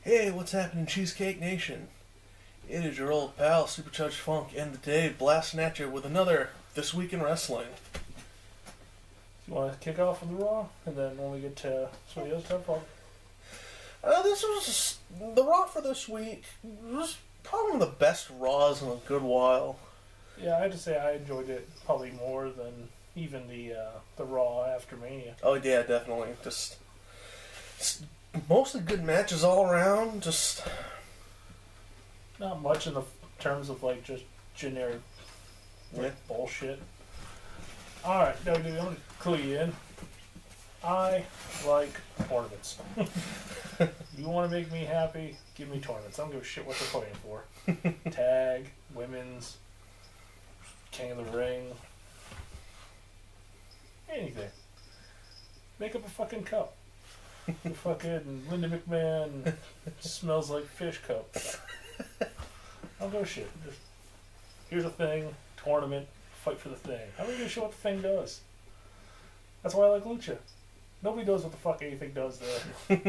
Hey, what's happening, Cheesecake Nation? It is your old pal, Supercharged Funk, and the Dave blasting at you with another This Week in Wrestling. You want to kick off with the Raw, and then when we get to some of the other stuff, This was the Raw for this week. Was probably one of the best Raws in a good while. yeah, I had to say I enjoyed it probably more than even the Raw after Mania. Oh yeah, definitely. Just mostly good matches all around. Just Not much in the terms of like just generic bullshit. All right, WWE, I'm gonna clue you in. I like tournaments. You want to make me happy? Give me tournaments. I don't give a shit what they're playing for. Tag, women's, King of the Ring, anything. Make up a fucking cup. The fucking Linda McMahon smells like fish cup. I don't give a shit. Just, here's a thing, tournament, fight for the thing. I don't give a shit what the thing does. That's why I like Lucha. Nobody knows what the fuck anything does there.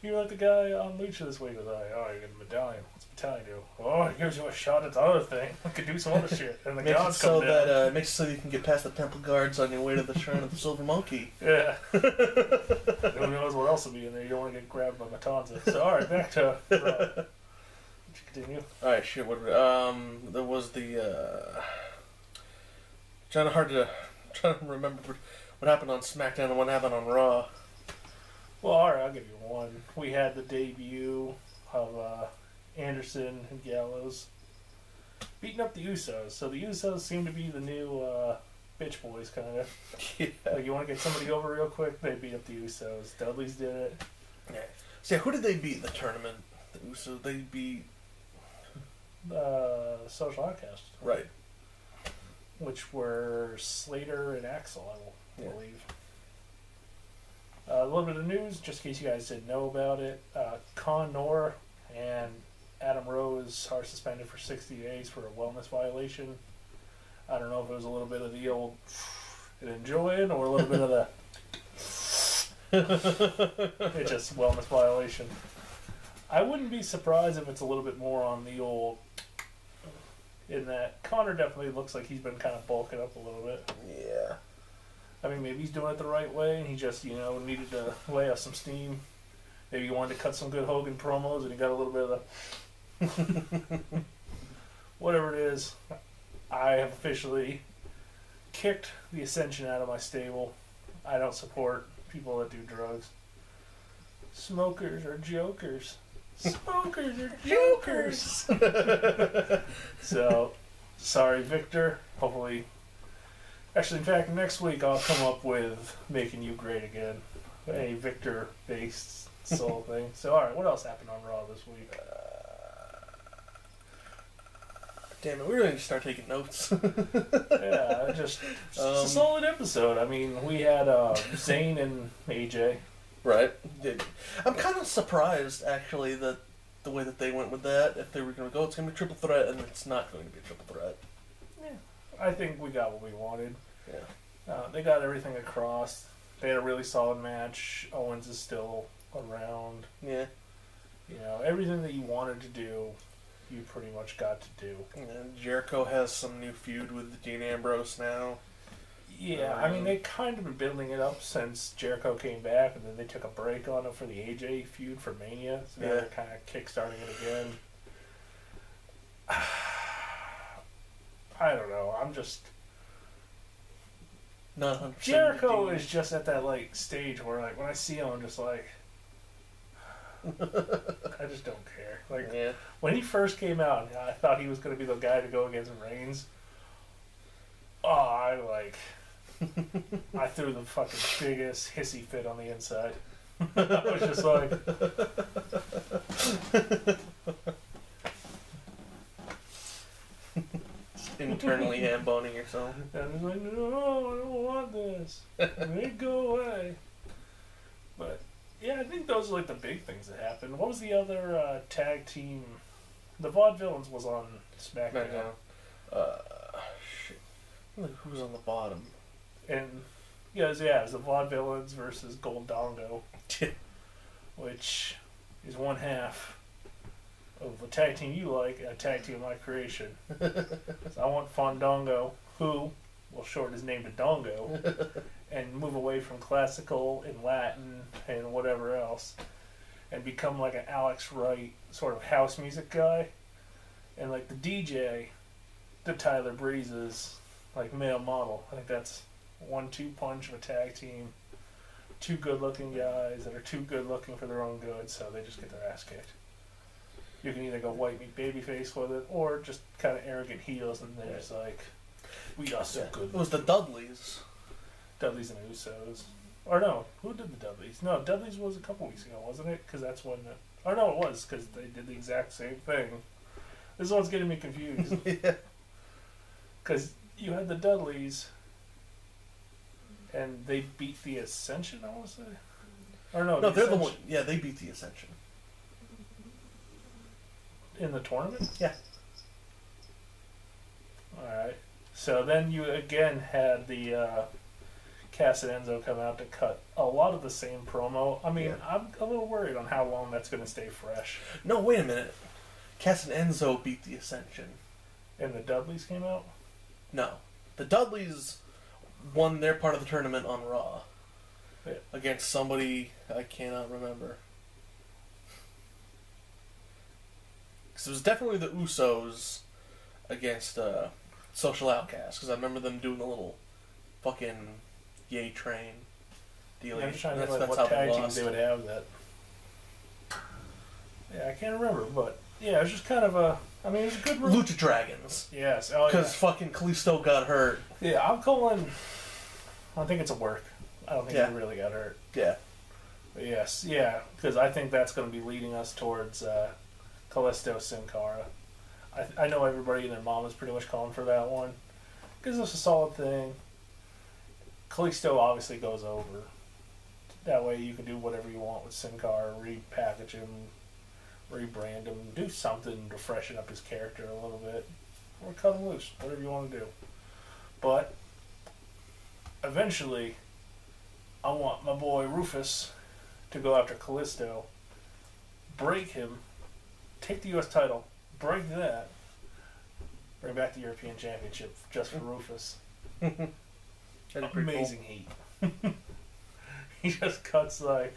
You're like the guy on Lucha this week was like, oh, you get a medallion. What's a medallion do? Oh, it gives you a shot at the other thing. I could do some other shit. And the gods come down. Makes it so you can get past the temple guards on your way to the Shrine of the Silver Monkey. Yeah. Who knows what else will be in there. You don't want to get grabbed by Matanza. So, alright, back to Raw. Continue. Alright, shit, there was the, trying to remember what happened on SmackDown and what happened on Raw. Well, alright, I'll give you one. We had the debut of Anderson and Gallows beating up the Usos. So the Usos seem to be the new bitch boys, kind of. Yeah. Like, you want to get somebody over real quick? They beat up the Usos. Dudley's did it. Yeah. So, who did they beat in the tournament? The Usos, they beat... Social Outcast. Right. Which were Slater and Axel, I believe. A little bit of news, just in case you guys didn't know about it. Connor and Adam Rose are suspended for 60 days for a wellness violation. I don't know if it was a little bit of the old enjoying or a little bit of the it's just wellness violation. I wouldn't be surprised if it's a little bit more on the old, in that Connor definitely looks like he's been kind of bulking up a little bit. Yeah. I mean, maybe he's doing it the right way, and he just, needed to lay off some steam. Maybe he wanted to cut some good Hogan promos, and he got a little bit of the... Whatever it is, I have officially kicked the Ascension out of my stable. I don't support people that do drugs. Smokers are jokers. Smokers are jokers! So, sorry, Victor. Hopefully... Actually, in fact, next week I'll come up with Making You Great Again. A Victor-based soul thing. So, alright, what else happened on Raw this week? Damn it, we really need to start taking notes. Yeah, it's a solid episode. I mean, we had Zayn and AJ. Right. I'm kind of surprised, actually, that the way that they went with that. If they were going to go, it's going to be a triple threat, and it's not going to be a triple threat. Yeah, I think we got what we wanted. Yeah. They got everything across. They had a really solid match. Owens is still around. Yeah. Everything that you wanted to do, you pretty much got to do. And Jericho has some new feud with Dean Ambrose now. Yeah, I mean, they kind of been building it up since Jericho came back, and then they took a break on it for the AJ feud for Mania, so now they're kind of kickstarting it again. I don't know, I'm just... Not 100%. Jericho is just at that, stage where, when I see him, I'm just like... I just don't care. When he first came out, I thought he was going to be the guy to go against Reigns. Oh, I threw the fucking biggest hissy fit on the inside. I was just like... Just internally ham-boning yourself. And I was like, no, I don't want this. Make it go away. But, yeah, I think those are the big things that happened. What was the other tag team? The Vaudevillains was on SmackDown. Shit. Who was on the bottom? And it was the Vaudevillains versus Goldongo. Which is one half of a tag team you like and a tag team of my creation. So I want Fandango, who will shorten his name to Dongo, and move away from classical and Latin and whatever else, and become like an Alex Wright sort of house music guy, and like the DJ, the Tyler Breezes, like male model. I think that's 1-2 punch of a tag team. Two good-looking guys that are too good-looking for their own good, so they just get their ass kicked. You can either go white meat babyface with it, or just kind of arrogant heels, and they're just like, we are so good. It was the Dudleys. Dudleys and Usos. Or no, who did the Dudleys? No, Dudleys was a couple weeks ago, wasn't it? Because that's when or no, it was, because they did the exact same thing. This one's getting me confused. Yeah. Because you had the Dudleys, and they beat the Ascension, I want to say? Or no, they're the one. Yeah, they beat the Ascension. In the tournament? Yeah. Alright. So then you again had the Cass and Enzo come out to cut a lot of the same promo. I mean, yeah. I'm a little worried on how long that's going to stay fresh. No, wait a minute. Cass and Enzo beat the Ascension. And the Dudleys came out? No. The Dudleys won their part of the tournament on Raw. Yeah. Against somebody I cannot remember. Because it was definitely the Usos against Social Outcasts. Because I remember them doing a little fucking yay train deal. I'm trying to think like what tag teams they would have that. Yeah, I can't remember, but yeah, it was just kind of a. I mean, it was a good. Lucha Dragons. Yes. Because fucking Kalisto got hurt. Yeah, I'm calling. I think it's a work. I don't think he really got hurt. Yeah. But yes, yeah, because I think that's going to be leading us towards Kalisto Sin Cara. I know everybody and their mom is pretty much calling for that one. Because it's a solid thing. Kalisto obviously goes over. That way you can do whatever you want with Sin Cara, repackage him, rebrand him, do something to freshen up his character a little bit. Or cut him loose, whatever you want to do. But eventually, I want my boy Rufus to go after Kalisto, break him, take the U.S. title, break that, bring back the European Championship just for Rufus. Amazing heat. He just cuts like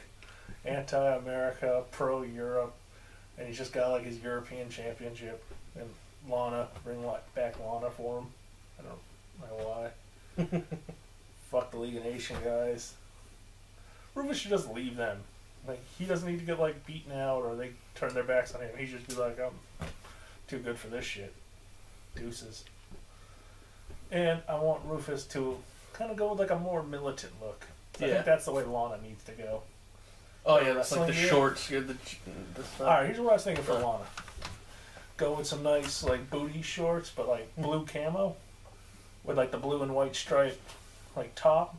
anti-America, pro-Europe, and he's just got like his European Championship. And Lana, bring back Lana for him. I don't know why. Fuck the League of Nations guys. Rufus should just leave them. Like, he doesn't need to get like beaten out or they turn their backs on him. He should just be like, I'm too good for this shit. Deuces. And I want Rufus to kind of go with like a more militant look. I think that's the way Lana needs to go. Oh yeah, that's like the shorts. Alright, here's what I was thinking for Lana. Go with some nice like booty shorts, but like blue camo. With like the blue and white stripe like top.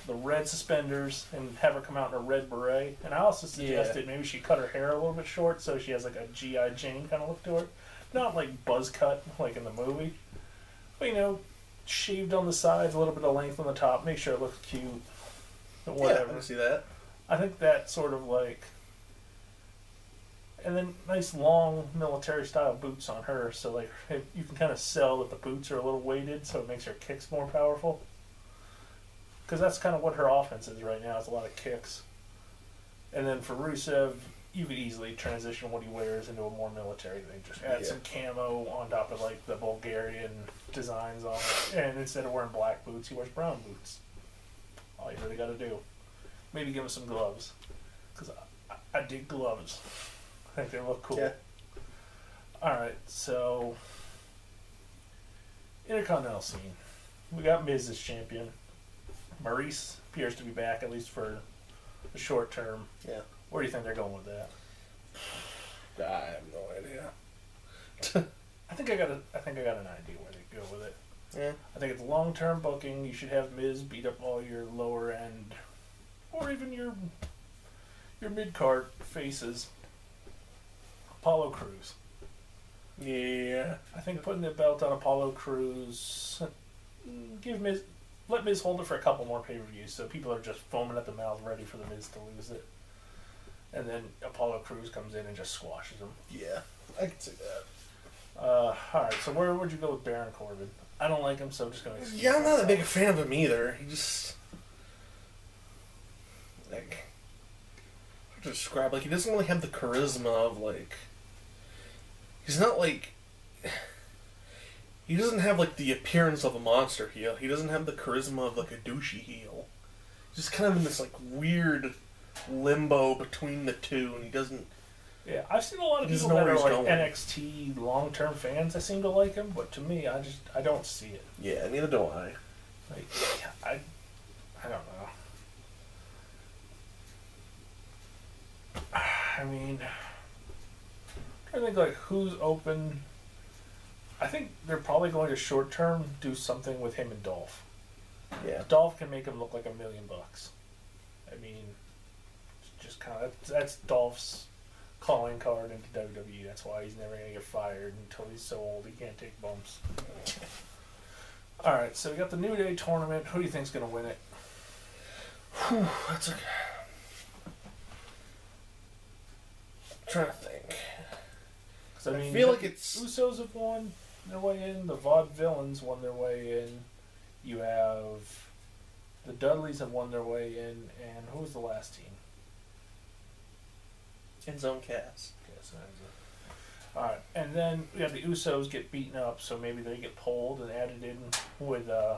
The red suspenders, and have her come out in a red beret. And I also suggested maybe she cut her hair a little bit short so she has like a G.I. Jane kind of look to her. Not like buzz cut like in the movie. But you know, shaved on the sides, a little bit of length on the top, make sure it looks cute. Whatever. Yeah, I can see that. I think that sort of like. And then nice long military style boots on her, so like you can kind of sell that the boots are a little weighted, so it makes her kicks more powerful. Because that's kind of what her offense is right now, is a lot of kicks. And then for Rusev, you could easily transition what he wears into a more military thing. Just add some camo on top of like the Bulgarian designs on it. And instead of wearing black boots, he wears brown boots. All you really got to do. Maybe give him some gloves. Because I dig gloves. I think they look cool. Yeah. Alright, so Intercontinental scene. We got Miz as champion. Maurice appears to be back, at least for the short term. Yeah. Where do you think they're going with that? I have no idea. I think I got an idea where they go with it. Yeah. I think it's long-term booking. You should have Miz beat up all your lower end, or even your mid-card faces. Apollo Crews. Yeah. I think putting the belt on Apollo Crews, let Miz hold it for a couple more pay-per-views, so people are just foaming at the mouth ready for the Miz to lose it. and then Apollo Crews comes in and just squashes him. Yeah, I can see that. Alright, so where would you go with Baron Corbin? I don't like him, so I'm just going to... Yeah, I'm not a big fan of him either. He just... Like... Hard to describe. Like, he doesn't really have the charisma of, like... He's not, like... He doesn't have, like, the appearance of a monster heel. He doesn't have the charisma of, like, a douchey heel. He's just kind of in this, like, weird limbo between the two, and he doesn't... Yeah, I've seen a lot of people that are like NXT long-term fans that seem to like him, but to me, I don't see it. Yeah, neither do I. Like, I don't know. I mean, I think like who's open. I think they're probably going to short-term do something with him and Dolph. Yeah, Dolph can make him look like $1 million. I mean, just kind of that's Dolph's calling card into WWE. That's why he's never going to get fired until he's so old he can't take bumps. Alright, so we got the New Day tournament. Who do you think's going to win it? Whew, that's okay. I'm trying to think. Because I mean, feel like it's... Usos have won their way in. The Vaudevillains won their way in. You have... The Dudleys have won their way in. And who was the last team? Enzo and Cass. Alright, and then we have the Usos get beaten up, so maybe they get pulled and added in with, I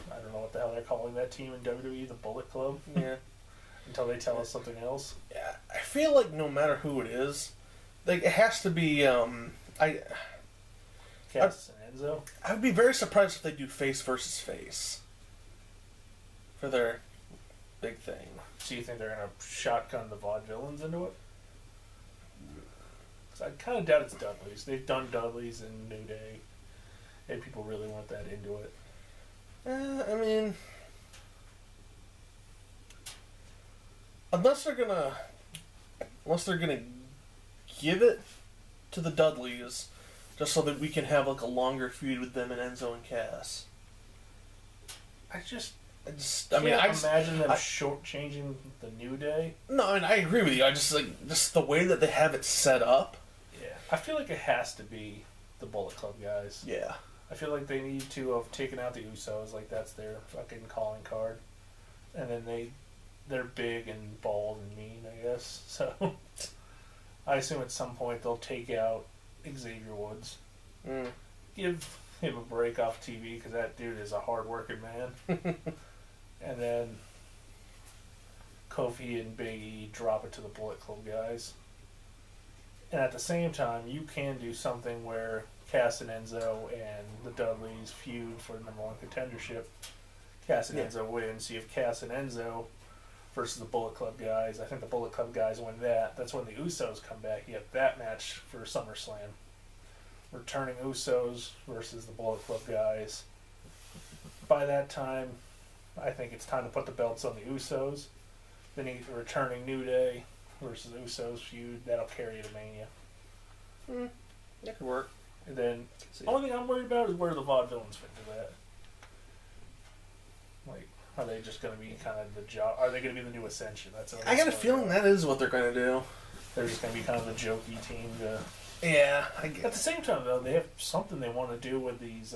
don't know what the hell they're calling that team in WWE, the Bullet Club? Yeah. Until they tell us something else. Yeah, I feel like no matter who it is, like, it has to be, Cass and Enzo? I would be very surprised if they do face versus face for their big thing. So you think they're going to shotgun the Vaudevillains into it? Because I kind of doubt it's Dudley's. They've done Dudley's in New Day, and people really want that into it. I mean, unless they're gonna give it to the Dudleys, just so that we can have like a longer feud with them and Enzo and Cass. I imagine them shortchanging the New Day. No, I mean, I agree with you. I just the way that they have it set up. Yeah, I feel like it has to be the Bullet Club guys. Yeah, I feel like they need to have taken out the Usos, like that's their fucking calling card, and then they're big and bald and mean, I guess. So I assume at some point they'll take out Xavier Woods, give him a break off TV because that dude is a hard-working man. And then Kofi and Big E drop it to the Bullet Club guys. And at the same time, you can do something where Cass and Enzo and the Dudleys feud for the #1 contendership. Cass and Enzo win, so you have Cass and Enzo versus the Bullet Club guys. I think the Bullet Club guys win that. That's when the Usos come back. You have that match for SummerSlam. Returning Usos versus the Bullet Club guys. By that time, I think it's time to put the belts on the Usos. Then you get returning New Day versus Usos feud. That'll carry you to Mania. That could work. And then the only thing I'm worried about is where the Vaudevillains fit into that. Like, are they just going to be kind of the job? Are they going to be the new Ascension? I got a feeling that is what they're going to do. They're just going to be kind of the jokey team. Yeah. At the same time, though, they have something they want to do with these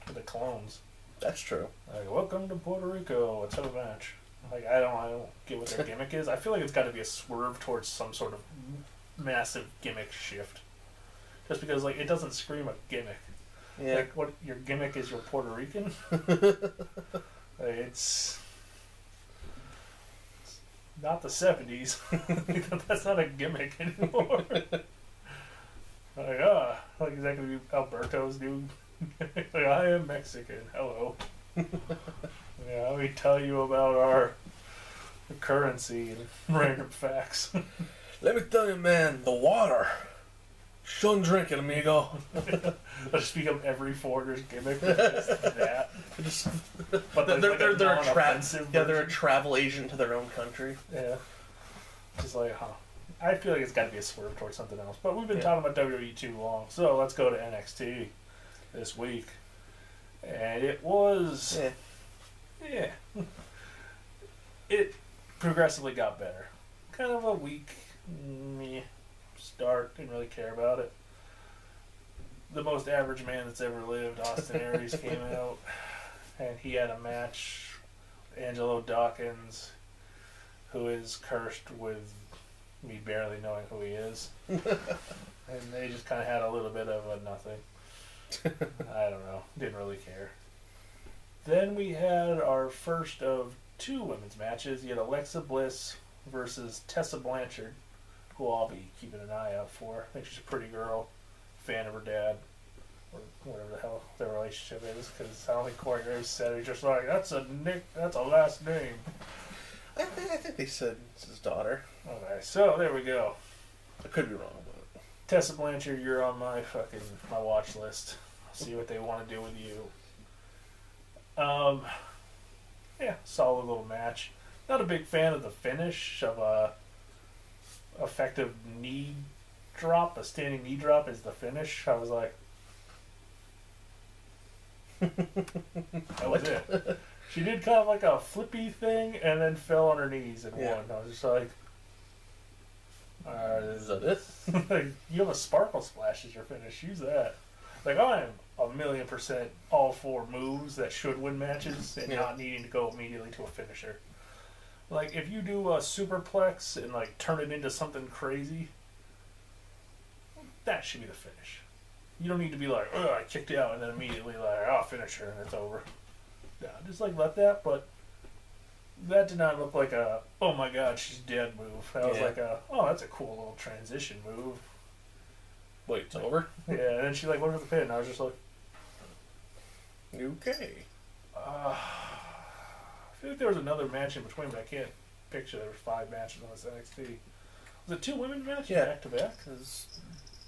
with the clones. That's true. Like, welcome to Puerto Rico. Let's have a match. Like, I don't get what their gimmick is. I feel like it's got to be a swerve towards some sort of massive gimmick shift. Just because, like, it doesn't scream a gimmick. Yeah. Like, what your gimmick is, you're Puerto Rican. Like, it's not the 70s. That's not a gimmick anymore. Like exactly Alberto's dude. Like, I am Mexican. Hello. Yeah, let me tell you about our currency and random facts. Let me tell you, man, the water. Shouldn't drink it, amigo. Let's speak of every foreigner's gimmick. Just that. But they're they're a travel agent to their own country. Yeah. Just like, I feel like it's got to be a swerve towards something else. But we've been talking about WWE too long, so let's go to NXT this week. And it was... Yeah. progressively got better. Kind of a weak meh start. Didn't really care about it. The most average man that's ever lived, Austin Aries, came out, and he had a match. Angelo Dawkins, who is cursed with me barely knowing who he is. And they just kind of had a little bit of a nothing. I don't know. Didn't really care. Then we had our first of 2 women's matches. You had Alexa Bliss versus Tessa Blanchard, who I'll be keeping an eye out for. I think she's a pretty girl, fan of her dad, or whatever the hell their relationship is. Because I don't think Corey Graves said it. He's just like, that's a last name. I think they said it's his daughter. Okay, so there we go. I could be wrong, but Tessa Blanchard, you're on my watch list. I'll see what they want to do with you. Yeah, solid little match. Not a big fan of the finish of a effective knee drop. A standing knee drop is the finish. I was like, that was it. She did kind of like a flippy thing and then fell on her knees and won. I was just like, is that it? like, you have a sparkle splash as your finish. Use that. Like, I am 1,000,000% all for moves that should win matches and not needing to go immediately to a finisher. Like, if you do a superplex and, like, turn it into something crazy, that should be the finish. You don't need to be like, oh, I kicked out, and then immediately, like, oh, finisher, and it's over. Yeah, just, like, let that, but that did not look like a, oh my god, she's dead move. That was like a, oh, that's a cool little transition move. Wait, it's over? Yeah, and then she, like, went for the pin, and I was just like, okay. I feel like there was another match in between, but I can't picture. There were 5 matches on this NXT. Was it 2 women's matches back to back? Because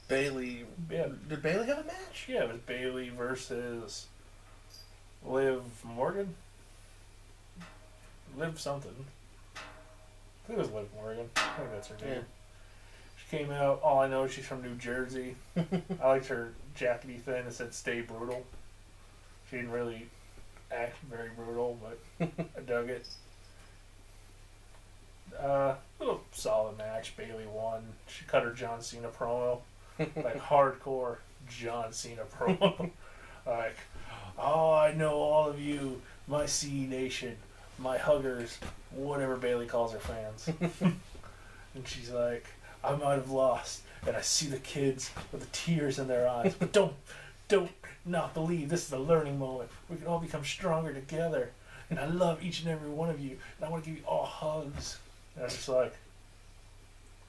Bailey. Yeah. Did Bailey have a match? Yeah, it was Bailey versus Liv Morgan. Liv something. I think it was Liv Morgan. I think that's her name. Yeah. She came out. All I know is she's from New Jersey. I liked her jackety thing that said "Stay Brutal." She didn't really act very brutal, but I dug it. Little solid match. Bailey won. She cut her John Cena promo, like hardcore John Cena promo. Like, oh, I know all of you, my C Nation, my huggers, whatever Bailey calls her fans. And she's like, I might have lost, and I see the kids with the tears in their eyes, but don't not believe. This is a learning moment. We can all become stronger together. And I love each and every one of you. And I want to give you all hugs. And I'm just like,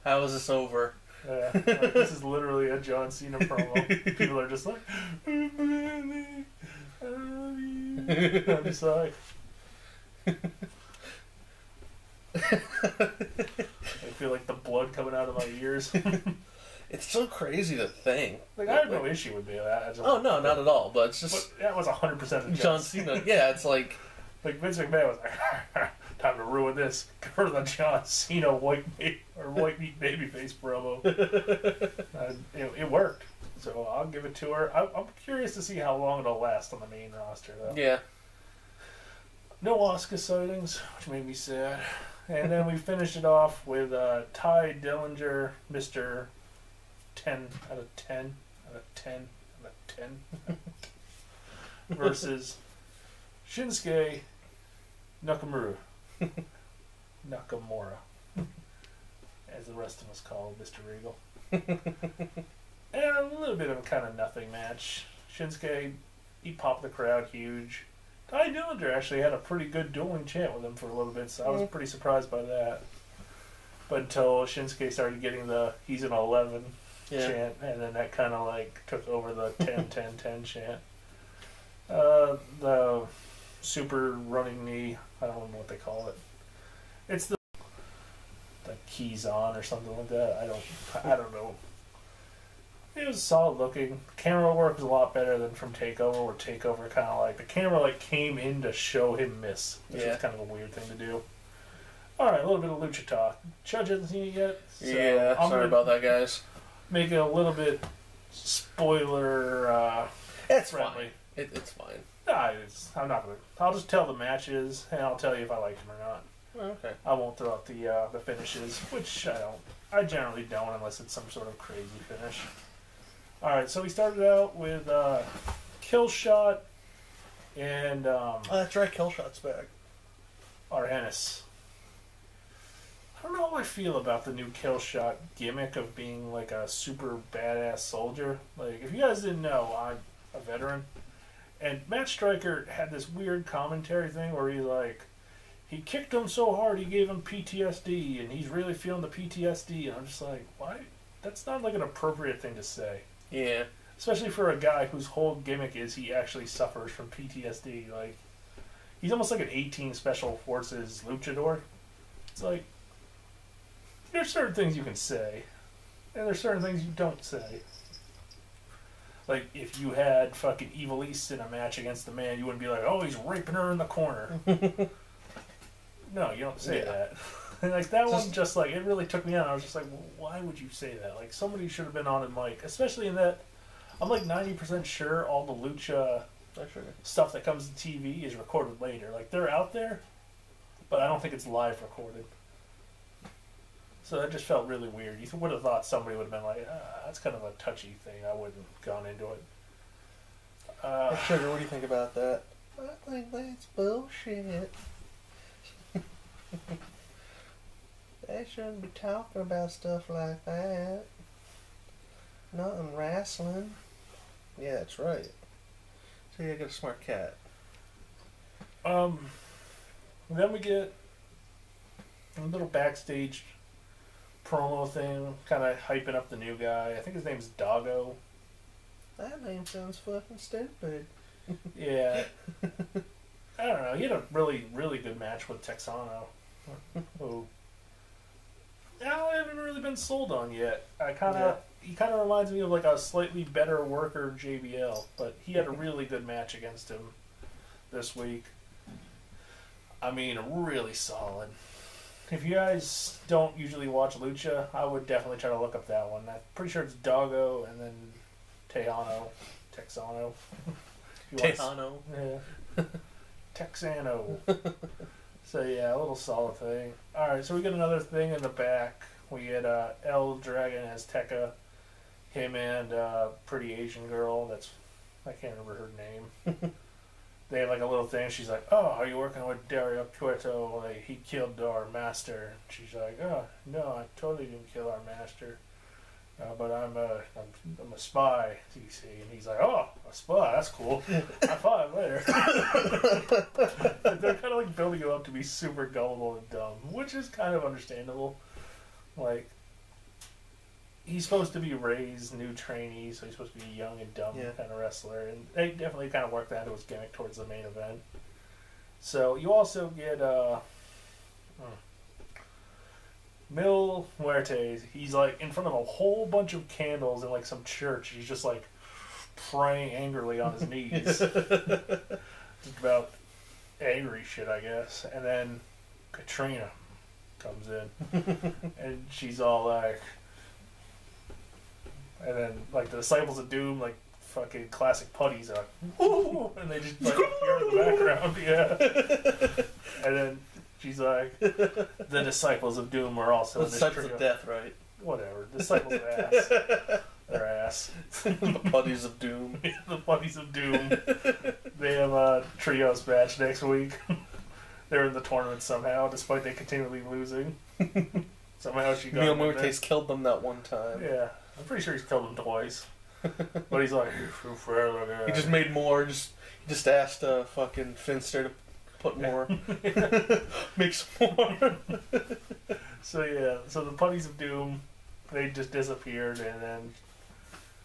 how is this over? Yeah, like, this is literally a John Cena promo. People are just like, I love you. I'm just like, I feel like the blood coming out of my ears. It's so crazy to think. Like, I have no issue with that. I just, oh, no, not at all. But it's just... But that was 100% John Cena. Yeah, it's like... Like, Vince McMahon was like, time to ruin this for the John Cena white meat babyface promo. It worked. So I'll give it to her. I'm curious to see how long it'll last on the main roster, though. Yeah. No Asuka sightings, which made me sad. And then we finished it off with Ty Dillinger, Mr. 10 out of 10 out of 10 out of 10 versus Shinsuke Nakamura, as the rest of us call Mr. Regal. And a little bit of a kind of nothing match. Shinsuke, he popped the crowd huge. Ty Dillinger actually had a pretty good dueling chant with him for a little bit, so I was pretty surprised by that. But until Shinsuke started getting the he's an 11 chant, and then that kind of like took over the 10-10-10 chant. The super running knee, I don't know what they call it. It's the keys on or something like that. I don't know. It was solid looking. Camera work was a lot better than from Takeover, where Takeover kind of like the camera like came in to show him miss, which is kind of a weird thing to do. All right, a little bit of lucha talk. Chudge hasn't seen it yet. So yeah, sorry about that, guys. Make it a little bit spoiler it's friendly. Fine. It's fine. Nah, I'm not gonna. I'll just tell the matches, and I'll tell you if I liked them or not. Okay. I won't throw out the finishes, which I don't. I generally don't unless it's some sort of crazy finish. All right, so we started out with Kill Shot and Oh, that's right. Killshot's back. Arhenis. I don't know how I feel about the new Kill Shot gimmick of being like a super badass soldier. Like, if you guys didn't know, I'm a veteran, and Matt Stryker had this weird commentary thing where he kicked him so hard he gave him PTSD, and he's really feeling the PTSD. And I'm just like, why? That's not like an appropriate thing to say. Yeah. Especially for a guy whose whole gimmick is he actually suffers from PTSD. Like, he's almost like an 18 Special Forces luchador. It's like, there's certain things you can say, and there's certain things you don't say. Like, if you had fucking Evil East in a match against the man, you wouldn't be like, oh, he's raping her in the corner. No, you don't say that. And like, that one just like, it really took me out. I was just like, well, why would you say that? Like, somebody should have been on a mic, especially in that, I'm like 90% sure all the lucha stuff that comes to TV is recorded later. Like, they're out there, but I don't think it's live recorded. So that just felt really weird. You would have thought somebody would have been like, that's kind of a touchy thing. I wouldn't have gone into it. Sugar, what do you think about that? I think that's bullshit. They shouldn't be talking about stuff like that. Not in wrestling. Yeah, that's right. So you got a smart cat. Then we get a little backstage promo thing, kind of hyping up the new guy. I think his name's Doggo. That name sounds fucking stupid. Yeah. I don't know. He had a really, really good match with Texano. Who I haven't really been sold on yet. He kind of reminds me of like a slightly better worker JBL, but he had a really good match against him this week. I mean, really solid. If you guys don't usually watch Lucha, I would definitely try to look up that one. I'm pretty sure it's Doggo and then Texano. Tejano. Yeah. Texano. So yeah, a little solid thing. Alright, so we get another thing in the back. We get El Dragon Azteca. Him and pretty Asian girl I can't remember her name. They have like a little thing. She's like, oh, are you working with Dario Cueto? Like, he killed our master. She's like, oh, no, I totally didn't kill our master. But I'm a spy, you see. And he's like, oh, a spy, that's cool. High five later. They're kind of like building him up to be super gullible and dumb, which is kind of understandable. Like, he's supposed to be Ray's new trainee, so he's supposed to be a young and dumb kind of wrestler. And they definitely kind of worked that into his gimmick towards the main event. So you also get Mil Muertes. He's like in front of a whole bunch of candles in like some church. He's just like praying angrily on his knees. Just about angry shit, I guess. And then Katrina comes in. And she's all like... And then, like, the Disciples of Doom, like, fucking classic putties are like, woo! And they just, like, appear in the background, yeah. And then she's like, the Disciples of Doom are also in this trio. Disciples of Death, right? Whatever. Disciples of Ass. Their ass. The Putties of Doom. The Putties of Doom. They have a trios match next week. They're in the tournament somehow, despite they continually losing. Somehow she got Mil Muertes killed them that one time. Yeah. I'm pretty sure he's killed them twice. But he's like, he just made more. He just asked fucking Finster to put more. Make some more. So yeah, so the Putties of Doom, they just disappeared, and then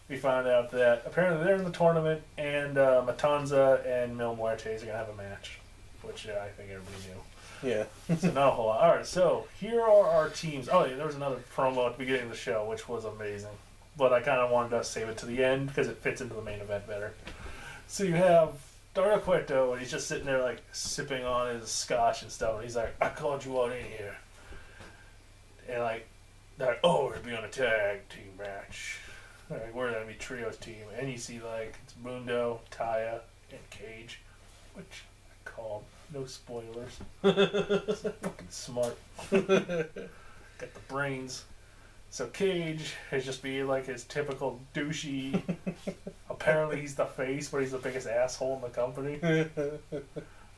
we found out that apparently they're in the tournament, and Matanza and Mil Muertes are gonna have a match, which I think everybody knew. Yeah. So not a whole lot. Alright, so here are our teams. Oh yeah, there was another promo at the beginning of the show, which was amazing. But I kind of wanted to save it to the end because it fits into the main event better. So you have Dario Cueto, and he's just sitting there like sipping on his scotch and stuff, and he's like, I called you all in here. And like, they're like, oh, we're doing a tag team match. They're like, we're going to be trios team. And you see like, it's Mundo, Taya, and Cage, which I called. No spoilers. Fucking smart. Got the brains. So Cage is just being like his typical douchey. Apparently he's the face, but he's the biggest asshole in the company.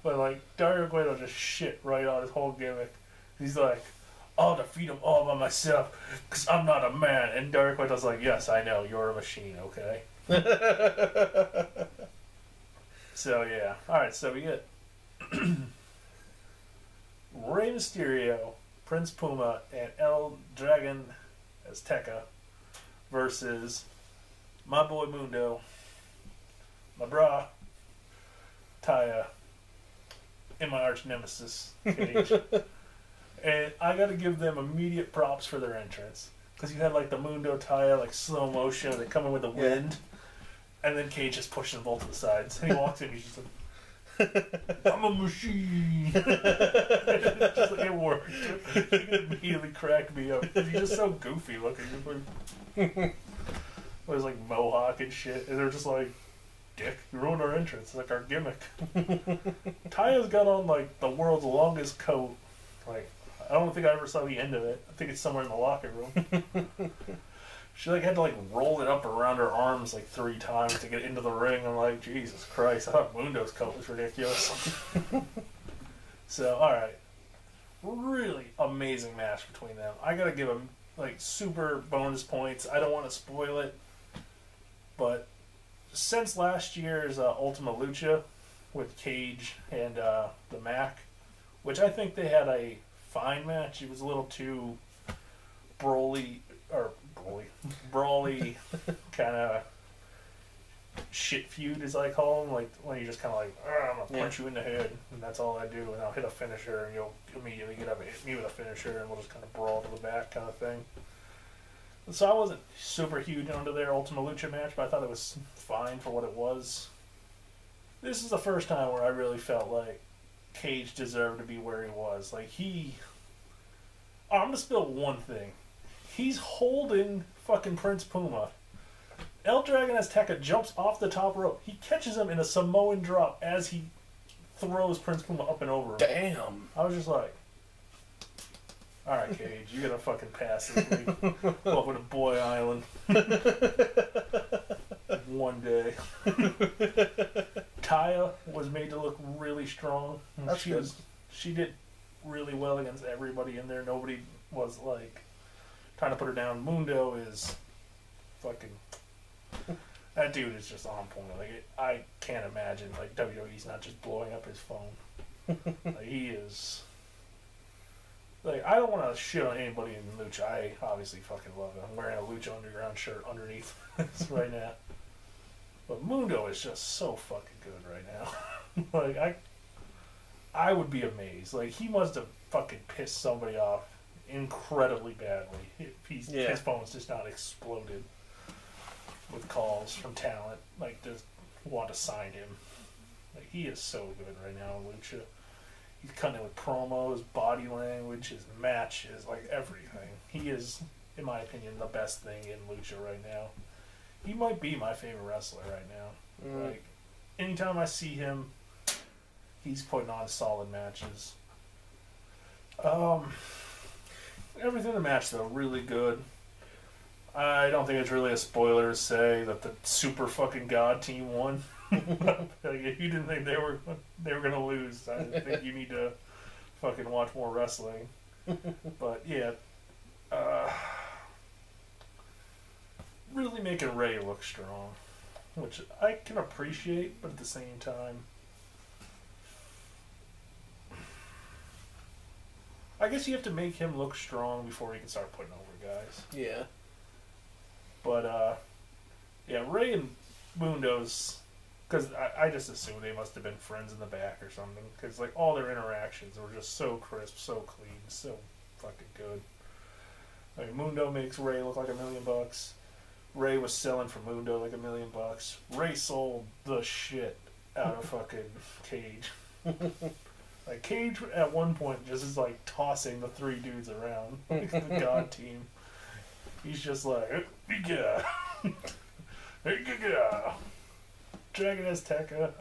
But like Dario Cueto just shit right on his whole gimmick. He's like, I'll defeat them all by myself because I'm not a man. And Dario Cueto's like, yes, I know, you're a machine, okay? So yeah. Alright, so we get Rey Mysterio, Prince Puma, and El Dragon Azteca versus my boy Mundo, my bra, Taya, and my arch nemesis, Cage. And I gotta give them immediate props for their entrance. Because you had like the Mundo Taya, like slow motion, they come in with the wind, and then Cage just pushing them both to the sides. And he walks in, he's just like, I'm a machine. Just like, it worked. It immediately cracked me up. He's just so goofy looking. With his like mohawk and shit. And they're just like, dick, you ruined our entrance. It's like our gimmick. Taya's got on like the world's longest coat. Like, I don't think I ever saw the end of it. I think it's somewhere in the locker room. She like had to like roll it up around her arms like 3 times to get into the ring. I'm like, Jesus Christ, I thought Mundo's coat was ridiculous. So, alright. Really amazing match between them. I gotta give them like super bonus points. I don't want to spoil it, but since last year's Ultima Lucha with Cage and the Mac, which I think they had a fine match. It was a little too brawly kind of shit feud, as I call them. Like when you just kind of like, I'm gonna punch you in the head, and that's all I do, and I'll hit a finisher, and you'll immediately get up and hit me with a finisher, and we'll just kind of brawl to the back, kind of thing. So I wasn't super huge onto their Ultima Lucha match, but I thought it was fine for what it was. This is the first time where I really felt like Cage deserved to be where he was. Like I'm gonna spill one thing. He's holding fucking Prince Puma. El Dragon Azteca jumps off the top rope. He catches him in a Samoan drop as he throws Prince Puma up and over him. Damn. I was just like, alright, Cage, you gotta fucking pass this week. Welcome to Boy Island. One day. Taya was made to look really strong. That's good. She did really well against everybody in there. Nobody was like trying to put her down. Mundo is fucking. That dude is just on point. Like I can't imagine like WWE's not just blowing up his phone. Like, he is. Like, I don't want to shit on anybody in Lucha. I obviously fucking love it. I'm wearing a Lucha Underground shirt underneath right now. But Mundo is just so fucking good right now. Like, I would be amazed. Like, he must have fucking pissed somebody off incredibly badly. His phone's just not exploded with calls from talent. Like, just want to sign him. Like, he is so good right now in Lucha. He's cutting it with promos, body language, his matches, like everything. He is, in my opinion, the best thing in Lucha right now. He might be my favorite wrestler right now. Like, anytime I see him, he's putting on solid matches. Everything in the match, though, really good. I don't think it's really a spoiler to say that the super fucking god team won. Like, if you didn't think they were gonna lose, I think you need to fucking watch more wrestling. But yeah, really making Rey look strong, which I can appreciate, but at the same time, I guess you have to make him look strong before you can start putting over guys. Yeah. But yeah, Rey and Mundo's. Because I just assumed they must have been friends in the back or something. Because like all their interactions were just so crisp, so clean, so fucking good. I mean, Mundo makes Rey look like $1 million. Rey was selling for Mundo like $1 million. Rey sold the shit out of fucking Cage. Like Cage at one point just is like tossing the 3 dudes around, like the God team. He's just like, yeah. Dragon Azteca,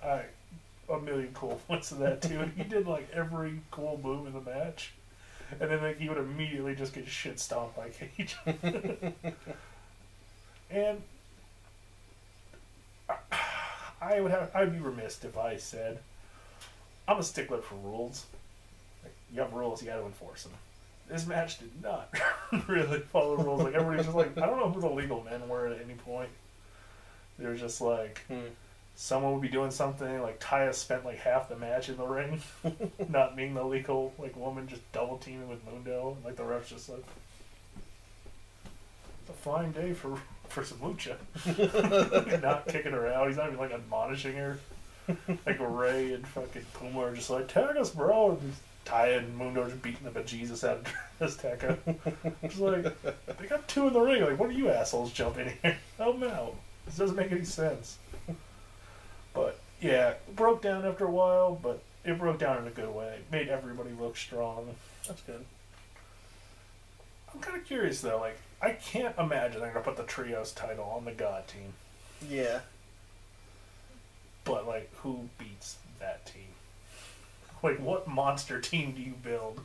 a million cool points of that too. He did like every cool move in the match, and then like he would immediately just get shit stomped by Cage. And I'd be remiss if I said I'm a stickler for rules. Like, you have rules, you got to enforce them. This match did not really follow the rules. Like everybody's just like, I don't know who the legal men were at any point. They were just like, someone would be doing something. Like Taya spent like half the match in the ring, not being the legal like woman, just double teaming with Mundo. And, like the ref's just like, it's a fine day for some lucha. Not kicking her out. He's not even like admonishing her. Like Ray and fucking Puma are just like, tag us, bro. And Taya and Mundo are just beating the bejesus out of Azteca. It's like, they got two in the ring. Like, what are you assholes jumping in here? Help them out. This doesn't make any sense. But, yeah, it broke down after a while, but it broke down in a good way. It made everybody look strong. That's good. I'm kind of curious, though. Like, I can't imagine they're going to put the Trios title on the God team. Yeah. But, like, who beats that team? Like, what monster team do you build?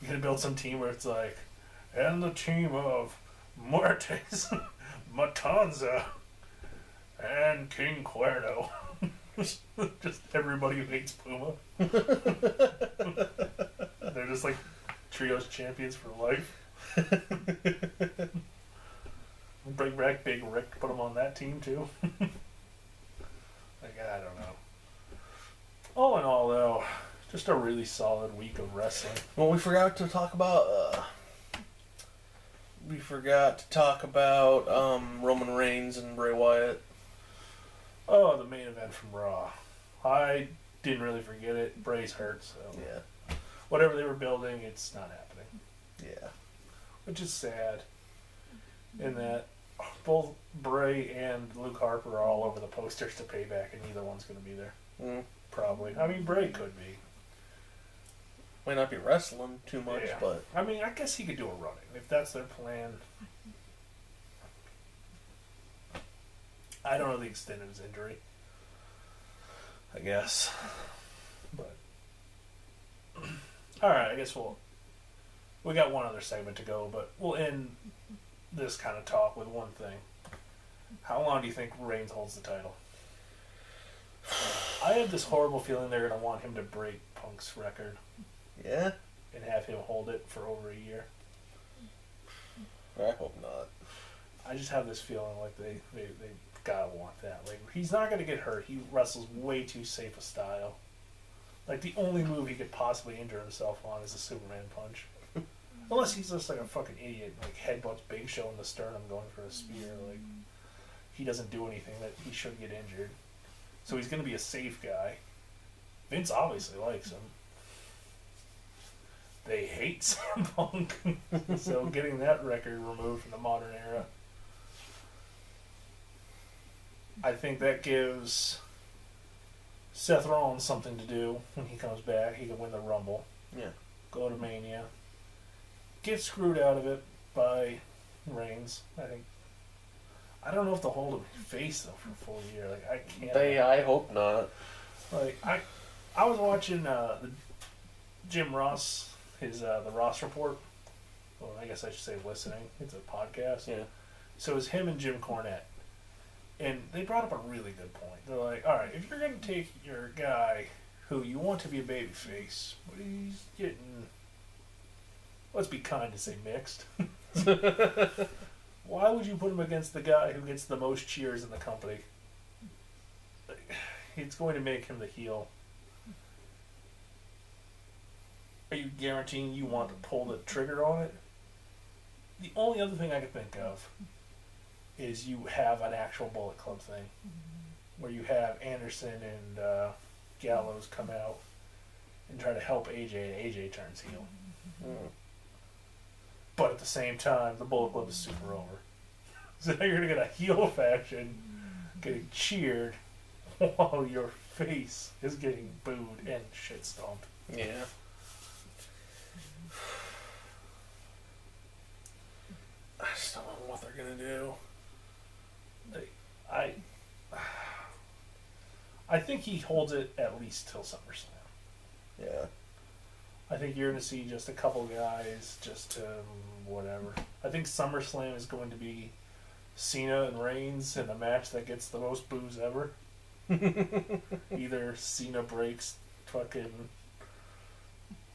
You gonna build some team where it's like, and the team of Muertes, Matanza, and King Cuerno. Just everybody who hates Puma. They're just like Trios champions for life. Bring back Big Rick, put him on that team too. Like, I don't know. All in all, though, just a really solid week of wrestling. Well, we forgot to talk about Roman Reigns and Bray Wyatt. Oh, the main event from Raw. I didn't really forget it. Bray's hurt, so Yeah. whatever they were building, it's not happening. Yeah. Which is sad. In that both Bray and Luke Harper are all over the posters to Payback, and neither one's going to be there. Mm. Probably. I mean, Bray could be. Might not be wrestling too much, Yeah. but I mean, I guess he could do a running if that's their plan. I don't know the extent of his injury. I guess. But alright, I guess we got one other segment to go, but we'll end this kind of talk with one thing. How long do you think Reigns holds the title? I have this horrible feeling they're going to want him to break Punk's record. yeah, And have him hold it for over a year. I hope not. I just have this feeling like they gotta want that. Like, he's not gonna get hurt. He wrestles way too safe a style. Like, the only move he could possibly injure himself on is a Superman punch. Unless he's just like a fucking idiot, like headbutts Big Show in the sternum going for a spear. Like, he doesn't do anything that he should get injured. So he's gonna be a safe guy. Vince obviously likes him. They hate CM Punk. So getting that record removed from the modern era, I think that gives Seth Rollins something to do when he comes back. He can win the Rumble. Yeah. Go to Mania. Get screwed out of it by Reigns. I don't know if they'll hold him face though for a full year. Like, I can't. I hope not. Like, I was watching the Jim Ross, the Ross Report. Well, I guess I should say listening. It's a podcast. Yeah. So it was him and Jim Cornette. And they brought up a really good point. They're like, all right, if you're going to take your guy who you want to be a babyface, but he's getting, let's be kind to say mixed. Why would you put him against the guy who gets the most cheers in the company? Like, it's going to make him the heel. Are you guaranteeing you want to pull the trigger on it? The only other thing I could think of is you have an actual Bullet Club thing where you have Anderson and Gallows come out and try to help AJ, and AJ turns heel. Mm. But at the same time, the Bullet Club is super over. So now you're going to get a heel faction getting cheered while your face is getting booed and shit stomped. Yeah. I just don't know what they're gonna do. I think he holds it at least till SummerSlam. Yeah. I think you're going to see just a couple guys just to whatever. I think SummerSlam is going to be Cena and Reigns in a match that gets the most boos ever. Either Cena breaks fucking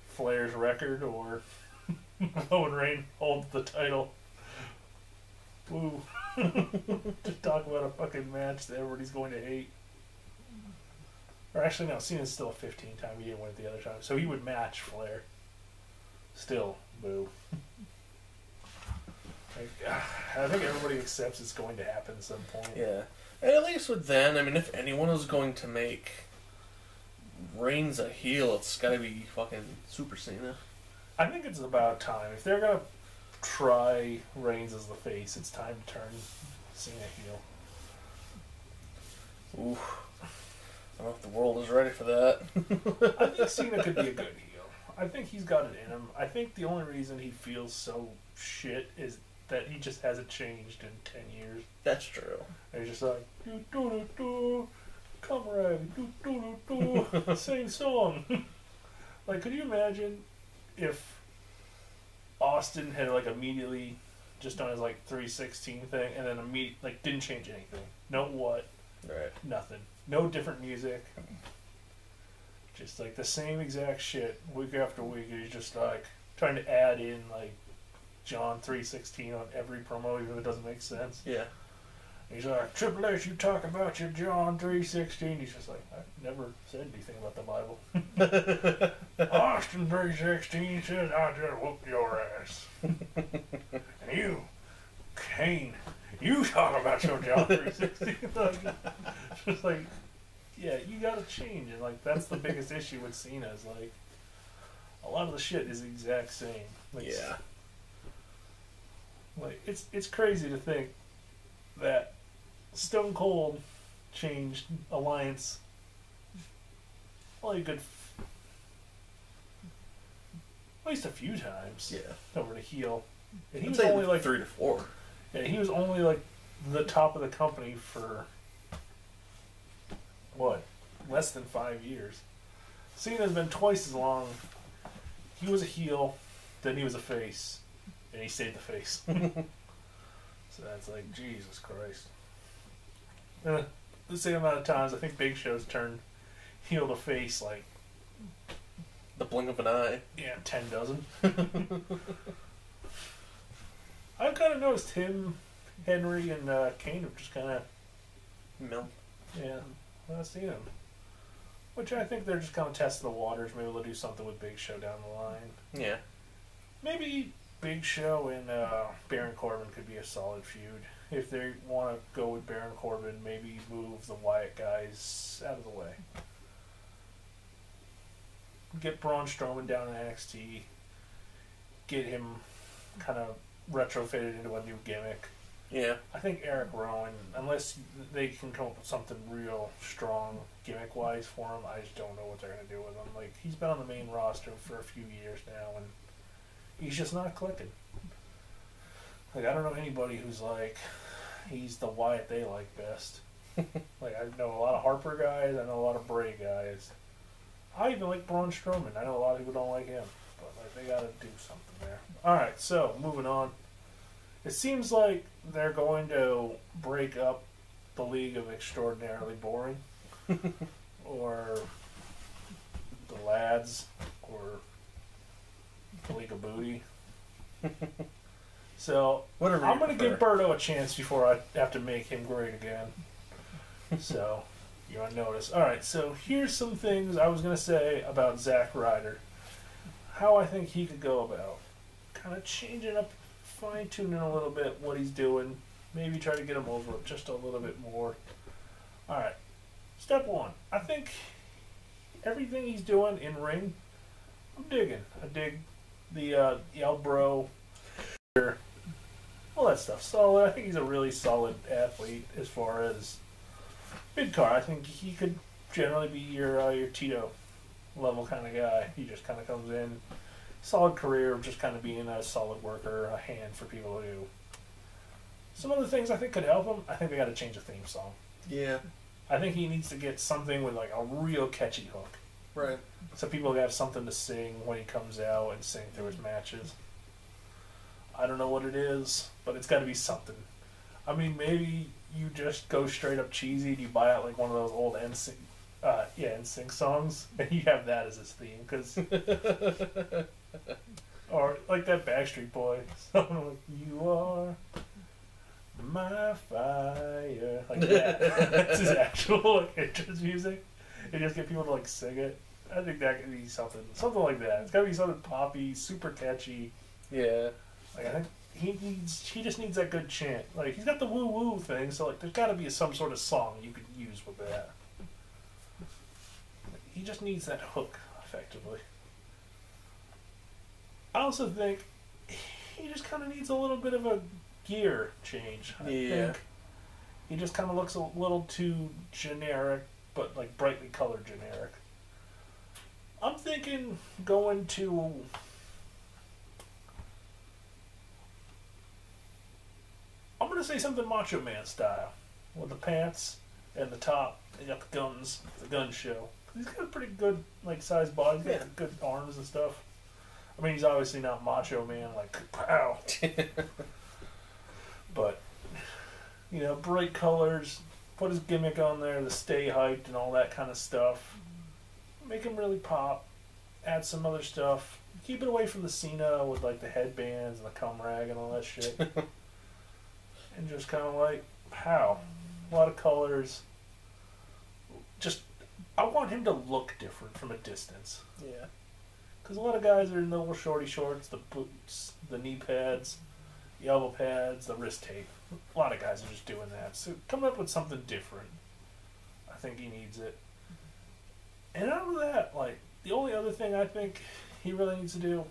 Flair's record or Roman Reigns holds the title. Woo. Just talk about a fucking match that everybody's going to hate. Or actually, no, Cena's still a 15-time. He didn't win it the other time. So he would match Flair. Still, boo. I think everybody accepts it's going to happen at some point. Yeah. And at least with then, I mean, if anyone is going to make Reigns a heel, it's gotta be fucking Super Cena. I think it's about time. If they're gonna try Reigns as the face, it's time to turn Cena heel. Oof. I don't know if the world is ready for that. I think Cena could be a good heel. I think he's got it in him. I think the only reason he feels so shit is that he just hasn't changed in 10 years. That's true. And he's just like, do-do-do-do, comrade, do-do-do-do, same song. Like, could you imagine if Austin had, like, immediately just done his, like, 316 thing and then like, didn't change anything? No what? Right. Nothing. No different music. Just, like, the same exact shit week after week. And he's just, like, trying to add in, like, John 3:16 on every promo, even if it doesn't make sense. Yeah. He's like, Triple H, you talk about your John 3:16. He's just like, I never said anything about the Bible. Austin 3:16 says, I just whooped your ass. And you, Kane, you talk about your John 3:16. Just like, yeah, you gotta change. And like, that's the biggest issue with Cena is like, a lot of the shit is the exact same. Like, yeah. Like, it's crazy to think that Stone Cold changed Alliance only a good at least a few times. Yeah. Over to heel. And he I'd was say only like 3 to 4. Yeah, he was only like the top of the company for what? Less than 5 years. Cena's been twice as long. He was a heel, then he was a face. And he stayed the face. So that's like, Jesus Christ. The same amount of times I think Big Show's turned heel to face, like, The blink of an eye. yeah, 10 dozen. I've kind of noticed him, Henry, and Kane have just kind of, Milk. yeah, I've seen him. Which I think they're just kind of testing the waters. Maybe they'll do something with Big Show down the line. Yeah. Maybe Big Show and Baron Corbin could be a solid feud. If they want to go with Baron Corbin, maybe move the Wyatt guys out of the way. Get Braun Strowman down in NXT. Get him kind of retrofitted into a new gimmick. Yeah. I think Eric Rowan, unless they can come up with something real strong gimmick-wise for him, I just don't know what they're going to do with him. Like, he's been on the main roster for a few years now, and he's just not clicking. Like, I don't know anybody who's like, he's the Wyatt they like best. Like, I know a lot of Harper guys, I know a lot of Bray guys. I even like Braun Strowman. I know a lot of people don't like him, but like, they got to do something there. Alright, so, moving on. It seems like they're going to break up the League of Extraordinarily Boring. Or the Lads, or the League of Booty. So, Whatever I'm going to prefer. give Berto a chance before I have to make him great again. So, you're on notice. Alright, so here's some things I was going to say about Zack Ryder. How I think he could go about kind of changing up, fine-tuning a little bit what he's doing. Maybe try to get him over just a little bit more. Alright, step one. I think everything he's doing in ring, I'm digging. I dig the El Bro, all that stuff. Solid. I think he's a really solid athlete as far as mid-card. I think he could generally be your Tito level kind of guy. He just kind of comes in, solid career of just kind of being a solid worker, a hand for people to do. Some other things I think could help him. I think they got to change the theme song. Yeah. I think he needs to get something with like a real catchy hook. Right. So people have something to sing when he comes out and sing through his matches. I don't know what it is, but it's got to be something. I mean, maybe you just go straight up cheesy and you buy out like one of those old NSYNC songs and you have that as his theme, cause or like that Backstreet Boy song, like "You Are My Fire," like that. That's his actual like entrance music. And just get people to like sing it. I think that could be something like that. It's gotta be something poppy, super catchy. Yeah. Like I think he just needs that good chant. Like he's got the woo woo thing, so like there's got to be some sort of song you could use with that. He just needs that hook, effectively. I also think he just kind of needs a little bit of a gear change. I think he just kind of looks a little too generic, but like brightly colored generic. I'm thinking going to. I'm gonna say something Macho Man style, with the pants and the top. They got the guns, the gun show. He's got a pretty good like sized body. He's got good arms and stuff. I mean, he's obviously not Macho Man like pow, but you know, bright colors. Put his gimmick on there, the stay hyped and all that kind of stuff. Make him really pop. Add some other stuff. Keep it away from the Cena with like the headbands and the cum rag and all that shit. And just kind of like, pow. A lot of colors. Just, I want him to look different from a distance. Yeah. Because a lot of guys are in the little shorty shorts, the boots, the knee pads, the elbow pads, the wrist tape. A lot of guys are just doing that. So coming up with something different, I think he needs it. And out of that, like, the only other thing I think he really needs to do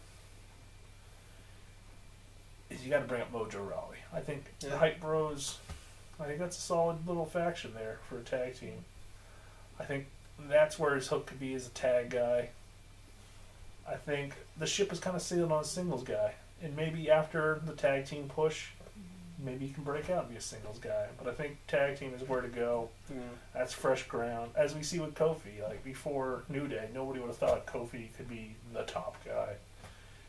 is you got to bring up Mojo Rawley. I think the Hype Bros, I think that's a solid little faction there for a tag team. I think that's where his hook could be as a tag guy. I think the ship is kind of sailed on a singles guy. And maybe after the tag team push, maybe he can break out and be a singles guy. But I think tag team is where to go. That's fresh ground. As we see with Kofi, like before New Day, nobody would have thought Kofi could be the top guy.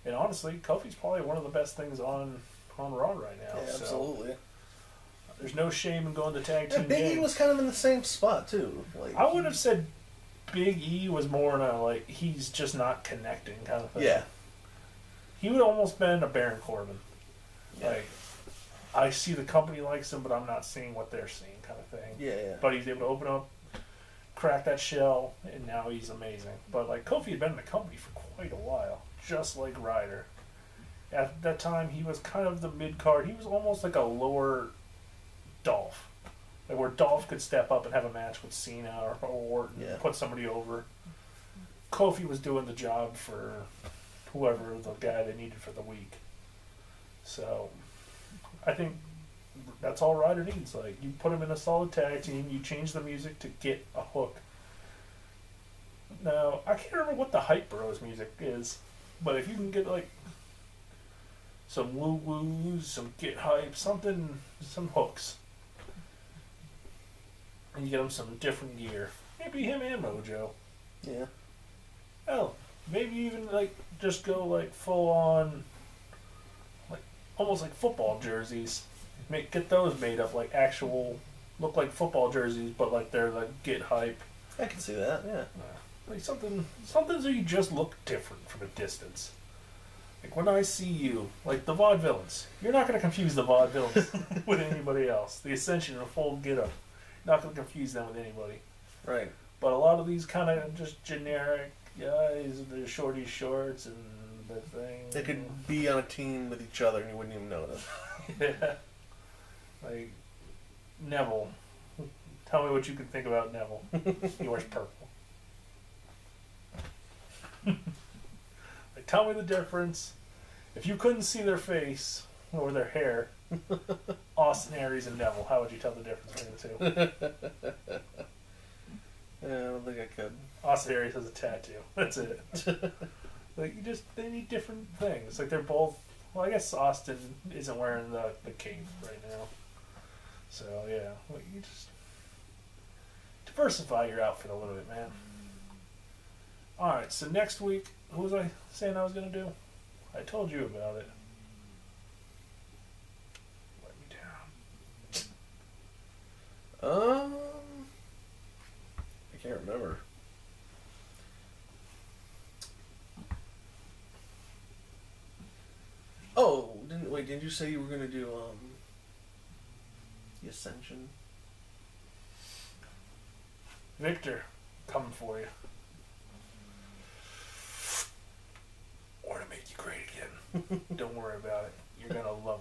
And honestly, Kofi's probably one of the best things on Raw right now. Yeah, absolutely. So there's no shame in going to tag team. Big E was kind of in the same spot too. Like I would have said Big E was more in a like he's just not connecting kind of thing. Yeah. He would almost been a Baron Corbin. Yeah. Like I see the company likes him, but I'm not seeing what they're seeing kind of thing. Yeah. But he's able to open up, crack that shell, and now he's amazing. But like Kofi had been in the company for quite a while, just like Ryder. At that time, he was kind of the mid card. He was almost like a lower Dolph, like where Dolph could step up and have a match with Cena or Orton, put somebody over. Kofi was doing the job for whoever the guy they needed for the week. So I think that's all Ryder needs. Like you put him in a solid tag team, you change the music to get a hook. Now I can't remember what the Hype Bros music is, but if you can get like some woo woos, some get hype, something, some hooks, and you get him some different gear. Maybe him and Mojo. Yeah. Hell, maybe even like just go like full on, like almost like football jerseys. Get those made up like actual, look like football jerseys, but like they're like get hype. I can see that. Yeah. Like something so you just look different from a distance. Like when I see you, like the Vaudevillains, you're not going to confuse the Vaudevillains with anybody else. The Ascension in a full get-up, not going to confuse them with anybody. Right. But a lot of these kind of just generic guys, the shorty shorts and the thing. They could be on a team with each other and you wouldn't even notice. Yeah. Like Neville. Tell me what you can think about Neville. He wears purple. Like, tell me the difference. If you couldn't see their face or their hair, Austin Aries and Neville, how would you tell the difference between the two? Yeah, I don't think I could. Austin Aries has a tattoo. That's it. Like they need different things. Like they're both. Well, I guess Austin isn't wearing the cape right now. So yeah, like Diversify your outfit a little bit, man. Alright, so next week, what was I saying I was going to do? I told you about it. Let me down. I can't remember. Oh, didn't you say you were gonna do the Ascension? Victor, coming for you. Or to make you great again. Don't worry about it. You're gonna love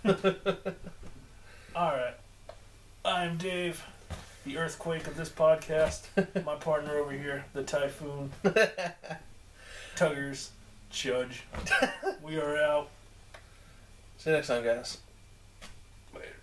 it. Alright. I'm Dave, the earthquake of this podcast. My partner over here, the typhoon. Tuggers, Judge. We are out. See you next time, guys. Later.